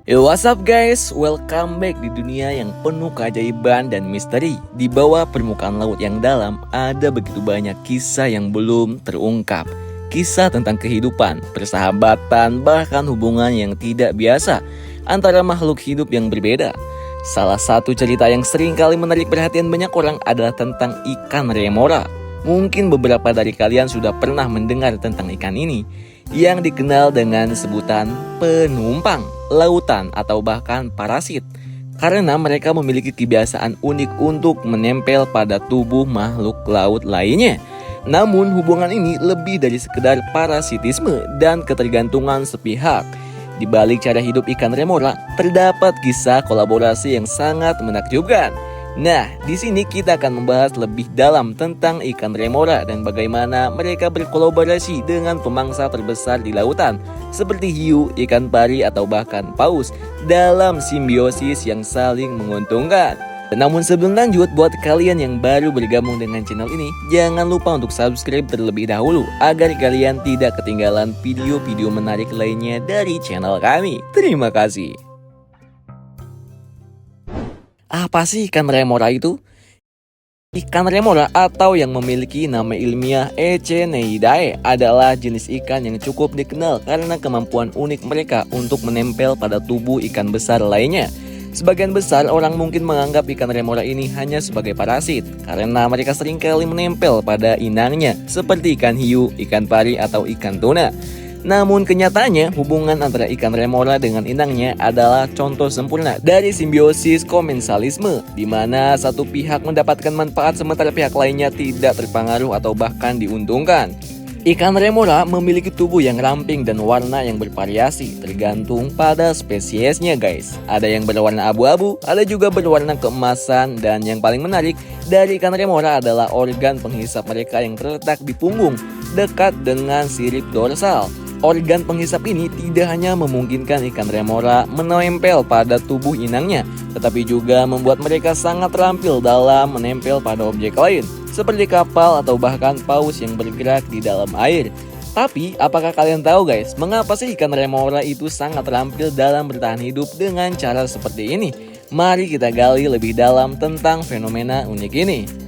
Yo, what's up guys? Welcome back di dunia yang penuh keajaiban dan misteri. Di bawah permukaan laut yang dalam, ada begitu banyak kisah yang belum terungkap. Kisah tentang kehidupan, persahabatan, bahkan hubungan yang tidak biasa antara makhluk hidup yang berbeda. Salah satu cerita yang sering kali menarik perhatian banyak orang adalah tentang ikan remora. Mungkin beberapa dari kalian sudah pernah mendengar tentang ikan ini, yang dikenal dengan sebutan penumpang lautan atau bahkan parasit, karena mereka memiliki kebiasaan unik untuk menempel pada tubuh makhluk laut lainnya. Namun hubungan ini lebih dari sekedar parasitisme dan ketergantungan sepihak. Di balik cara hidup ikan remora, terdapat kisah kolaborasi yang sangat menakjubkan. Nah, di sini kita akan membahas lebih dalam tentang ikan remora dan bagaimana mereka berkolaborasi dengan pemangsa terbesar di lautan seperti hiu, ikan pari, atau bahkan paus dalam simbiosis yang saling menguntungkan. Namun sebelum lanjut, buat kalian yang baru bergabung dengan channel ini, jangan lupa untuk subscribe terlebih dahulu agar kalian tidak ketinggalan video-video menarik lainnya dari channel kami. Terima kasih. Apa sih ikan remora itu? Ikan remora atau yang memiliki nama ilmiah Echineidae adalah jenis ikan yang cukup dikenal karena kemampuan unik mereka untuk menempel pada tubuh ikan besar lainnya. Sebagian besar orang mungkin menganggap ikan remora ini hanya sebagai parasit karena mereka seringkali menempel pada inangnya seperti ikan hiu, ikan pari, atau ikan tuna. Namun kenyataannya hubungan antara ikan remora dengan inangnya adalah contoh sempurna dari simbiosis komensalisme, di mana satu pihak mendapatkan manfaat sementara pihak lainnya tidak terpengaruh atau bahkan diuntungkan. Ikan remora memiliki tubuh yang ramping dan warna yang bervariasi tergantung pada spesiesnya guys. Ada yang berwarna abu-abu, ada juga berwarna keemasan, dan yang paling menarik dari ikan remora adalah organ penghisap mereka yang terletak di punggung dekat dengan sirip dorsal. Organ penghisap ini tidak hanya memungkinkan ikan remora menempel pada tubuh inangnya, tetapi juga membuat mereka sangat terampil dalam menempel pada objek lain, seperti kapal atau bahkan paus yang bergerak di dalam air. Tapi, apakah kalian tahu guys, mengapa sih ikan remora itu sangat terampil dalam bertahan hidup dengan cara seperti ini? Mari kita gali lebih dalam tentang fenomena unik ini.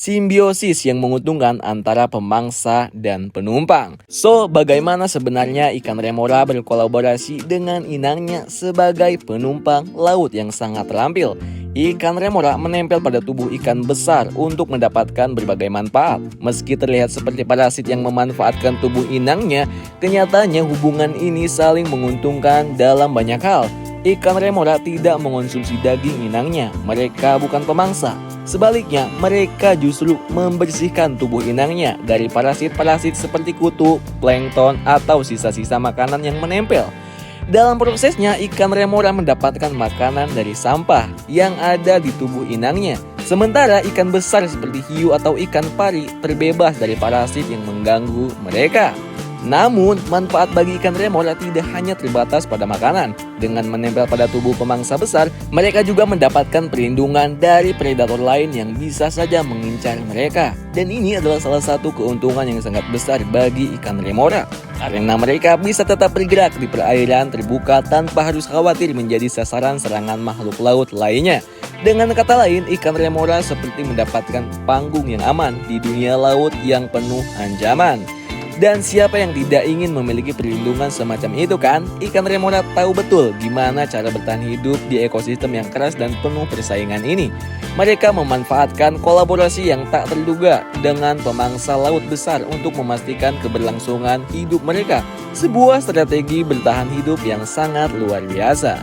Simbiosis yang menguntungkan antara pemangsa dan penumpang. So, bagaimana sebenarnya ikan remora berkolaborasi dengan inangnya sebagai penumpang laut yang sangat terampil? Ikan remora menempel pada tubuh ikan besar untuk mendapatkan berbagai manfaat. Meski terlihat seperti parasit yang memanfaatkan tubuh inangnya, kenyataannya hubungan ini saling menguntungkan dalam banyak hal. Ikan remora tidak mengonsumsi daging inangnya, mereka bukan pemangsa. Sebaliknya, mereka justru membersihkan tubuh inangnya dari parasit-parasit seperti kutu, plankton, atau sisa-sisa makanan yang menempel. Dalam prosesnya, ikan remora mendapatkan makanan dari sampah yang ada di tubuh inangnya. Sementara ikan besar seperti hiu atau ikan pari terbebas dari parasit yang mengganggu mereka. Namun, manfaat bagi ikan remora tidak hanya terbatas pada makanan. Dengan menempel pada tubuh pemangsa besar, mereka juga mendapatkan perlindungan dari predator lain yang bisa saja mengincar mereka. Dan ini adalah salah satu keuntungan yang sangat besar bagi ikan remora, karena mereka bisa tetap bergerak di perairan terbuka tanpa harus khawatir menjadi sasaran serangan makhluk laut lainnya. Dengan kata lain, ikan remora seperti mendapatkan panggung yang aman di dunia laut yang penuh ancaman. Dan siapa yang tidak ingin memiliki perlindungan semacam itu kan? Ikan remora tahu betul gimana cara bertahan hidup di ekosistem yang keras dan penuh persaingan ini. Mereka memanfaatkan kolaborasi yang tak terduga dengan pemangsa laut besar untuk memastikan keberlangsungan hidup mereka. Sebuah strategi bertahan hidup yang sangat luar biasa.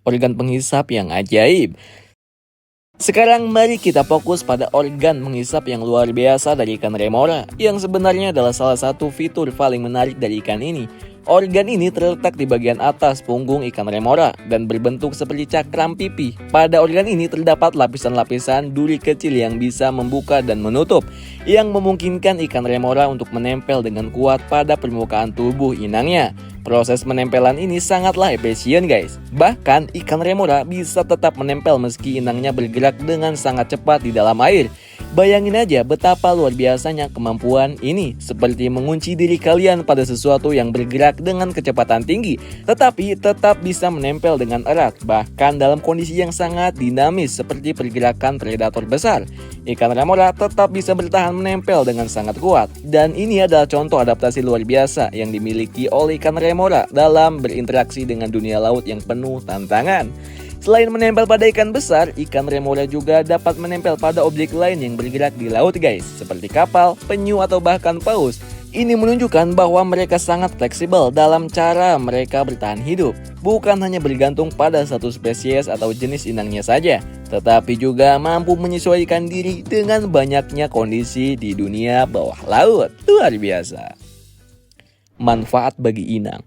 Organ penghisap yang ajaib. Sekarang mari kita fokus pada organ menghisap yang luar biasa dari ikan remora, yang sebenarnya adalah salah satu fitur paling menarik dari ikan ini. Organ ini terletak di bagian atas punggung ikan remora dan berbentuk seperti cakram pipi. Pada organ ini terdapat lapisan-lapisan duri kecil yang bisa membuka dan menutup, yang memungkinkan ikan remora untuk menempel dengan kuat pada permukaan tubuh inangnya. Proses menempelan ini sangatlah efisien guys. Bahkan ikan remora bisa tetap menempel meski inangnya bergerak dengan sangat cepat di dalam air. Bayangin aja betapa luar biasanya kemampuan ini, seperti mengunci diri kalian pada sesuatu yang bergerak dengan kecepatan tinggi, tetapi tetap bisa menempel dengan erat, bahkan dalam kondisi yang sangat dinamis seperti pergerakan predator besar. Ikan remora tetap bisa bertahan menempel dengan sangat kuat, dan ini adalah contoh adaptasi luar biasa yang dimiliki oleh ikan remora dalam berinteraksi dengan dunia laut yang penuh tantangan. Selain menempel pada ikan besar, ikan remora juga dapat menempel pada objek lain yang bergerak di laut guys, seperti kapal, penyu, atau bahkan paus. Ini menunjukkan bahwa mereka sangat fleksibel dalam cara mereka bertahan hidup. Bukan hanya bergantung pada satu spesies atau jenis inangnya saja, tetapi juga mampu menyesuaikan diri dengan banyaknya kondisi di dunia bawah laut. Luar biasa. Manfaat bagi inang.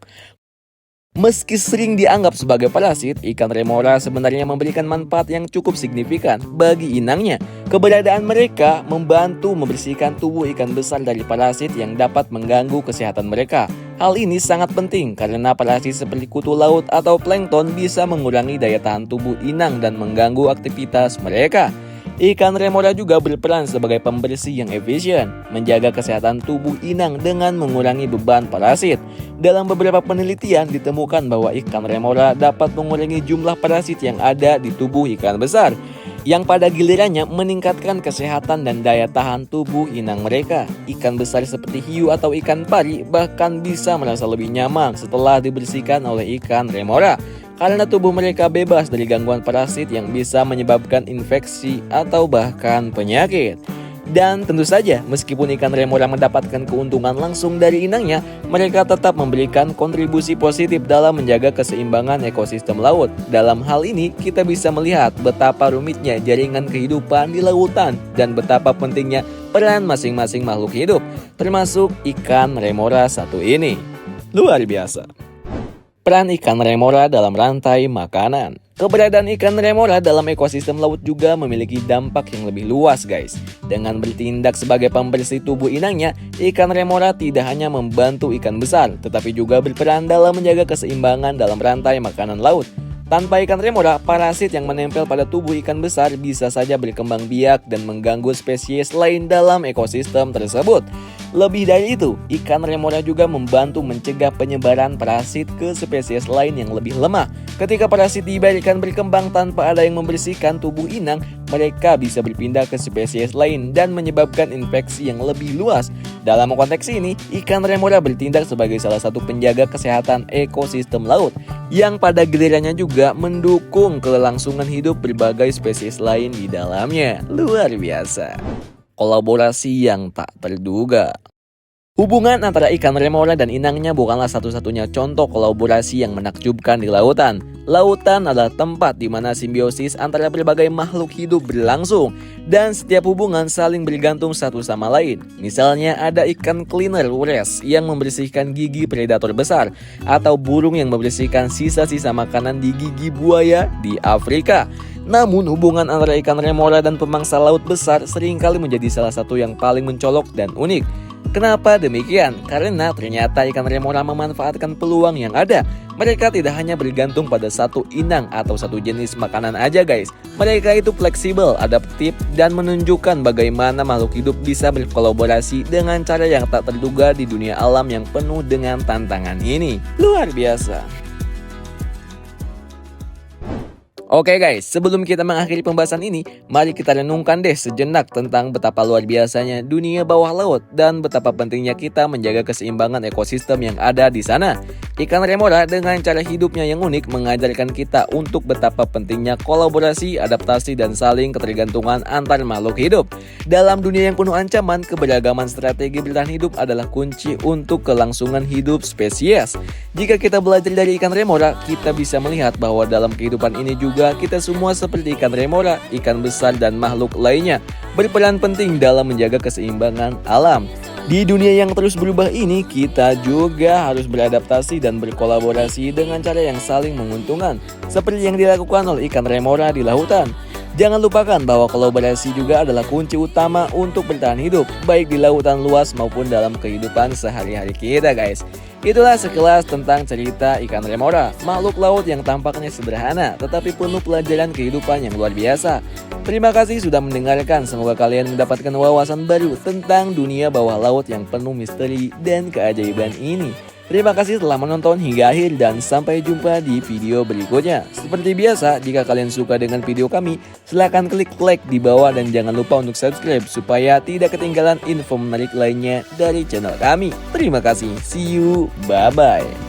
Meski sering dianggap sebagai parasit, ikan remora sebenarnya memberikan manfaat yang cukup signifikan bagi inangnya. Keberadaan mereka membantu membersihkan tubuh ikan besar dari parasit yang dapat mengganggu kesehatan mereka. Hal ini sangat penting karena parasit seperti kutu laut atau plankton bisa mengurangi daya tahan tubuh inang dan mengganggu aktivitas mereka. Ikan remora juga berperan sebagai pembersih yang efisien, menjaga kesehatan tubuh inang dengan mengurangi beban parasit. Dalam beberapa penelitian ditemukan bahwa ikan remora dapat mengurangi jumlah parasit yang ada di tubuh ikan besar, yang pada gilirannya meningkatkan kesehatan dan daya tahan tubuh inang mereka. Ikan besar seperti hiu atau ikan pari bahkan bisa merasa lebih nyaman setelah dibersihkan oleh ikan remora, karena tubuh mereka bebas dari gangguan parasit yang bisa menyebabkan infeksi atau bahkan penyakit. Dan tentu saja, meskipun ikan remora mendapatkan keuntungan langsung dari inangnya, mereka tetap memberikan kontribusi positif dalam menjaga keseimbangan ekosistem laut. Dalam hal ini, kita bisa melihat betapa rumitnya jaringan kehidupan di lautan dan betapa pentingnya peran masing-masing makhluk hidup, termasuk ikan remora satu ini. Luar biasa. Peran ikan remora dalam rantai makanan. Keberadaan ikan remora dalam ekosistem laut juga memiliki dampak yang lebih luas guys. Dengan bertindak sebagai pembersih tubuh inangnya, ikan remora tidak hanya membantu ikan besar, tetapi juga berperan dalam menjaga keseimbangan dalam rantai makanan laut. Tanpa ikan remora, parasit yang menempel pada tubuh ikan besar bisa saja berkembang biak dan mengganggu spesies lain dalam ekosistem tersebut. Lebih dari itu, ikan remora juga membantu mencegah penyebaran parasit ke spesies lain yang lebih lemah. Ketika parasit dibiarkan berkembang tanpa ada yang membersihkan tubuh inang, mereka bisa berpindah ke spesies lain dan menyebabkan infeksi yang lebih luas. Dalam konteks ini, ikan remora bertindak sebagai salah satu penjaga kesehatan ekosistem laut, yang pada gilirannya juga mendukung kelangsungan hidup berbagai spesies lain di dalamnya. Luar biasa. Kolaborasi yang tak terduga. Hubungan antara ikan remora dan inangnya bukanlah satu-satunya contoh kolaborasi yang menakjubkan di lautan. Lautan adalah tempat di mana simbiosis antara berbagai makhluk hidup berlangsung, dan setiap hubungan saling bergantung satu sama lain. Misalnya ada ikan cleaner ures yang membersihkan gigi predator besar, atau burung yang membersihkan sisa-sisa makanan di gigi buaya di Afrika. Namun hubungan antara ikan remora dan pemangsa laut besar seringkali menjadi salah satu yang paling mencolok dan unik. Kenapa demikian? Karena ternyata ikan remora memanfaatkan peluang yang ada. Mereka tidak hanya bergantung pada satu inang atau satu jenis makanan aja guys. Mereka itu fleksibel, adaptif, dan menunjukkan bagaimana makhluk hidup bisa berkolaborasi dengan cara yang tak terduga di dunia alam yang penuh dengan tantangan ini. Luar biasa. Oke guys, sebelum kita mengakhiri pembahasan ini, mari kita renungkan deh sejenak tentang betapa luar biasanya dunia bawah laut dan betapa pentingnya kita menjaga keseimbangan ekosistem yang ada di sana. Ikan remora dengan cara hidupnya yang unik mengajarkan kita untuk betapa pentingnya kolaborasi, adaptasi, dan saling ketergantungan antar makhluk hidup. Dalam dunia yang penuh ancaman, keberagaman strategi bertahan hidup adalah kunci untuk kelangsungan hidup spesies. Jika kita belajar dari ikan remora, kita bisa melihat bahwa dalam kehidupan ini juga kita semua seperti ikan remora, ikan besar, dan makhluk lainnya berperan penting dalam menjaga keseimbangan alam. Di dunia yang terus berubah ini, kita juga harus beradaptasi dan berkolaborasi dengan cara yang saling menguntungkan, seperti yang dilakukan oleh ikan remora di lautan. Jangan lupakan bahwa kolaborasi juga adalah kunci utama untuk bertahan hidup, baik di lautan luas maupun dalam kehidupan sehari-hari kita guys. Itulah sekilas tentang cerita ikan remora, makhluk laut yang tampaknya sederhana tetapi penuh pelajaran kehidupan yang luar biasa. Terima kasih sudah mendengarkan, semoga kalian mendapatkan wawasan baru tentang dunia bawah laut yang penuh misteri dan keajaiban ini. Terima kasih telah menonton hingga akhir dan sampai jumpa di video berikutnya. Seperti biasa, jika kalian suka dengan video kami, silahkan klik like di bawah dan jangan lupa untuk subscribe supaya tidak ketinggalan info menarik lainnya dari channel kami. Terima kasih, see you, bye-bye.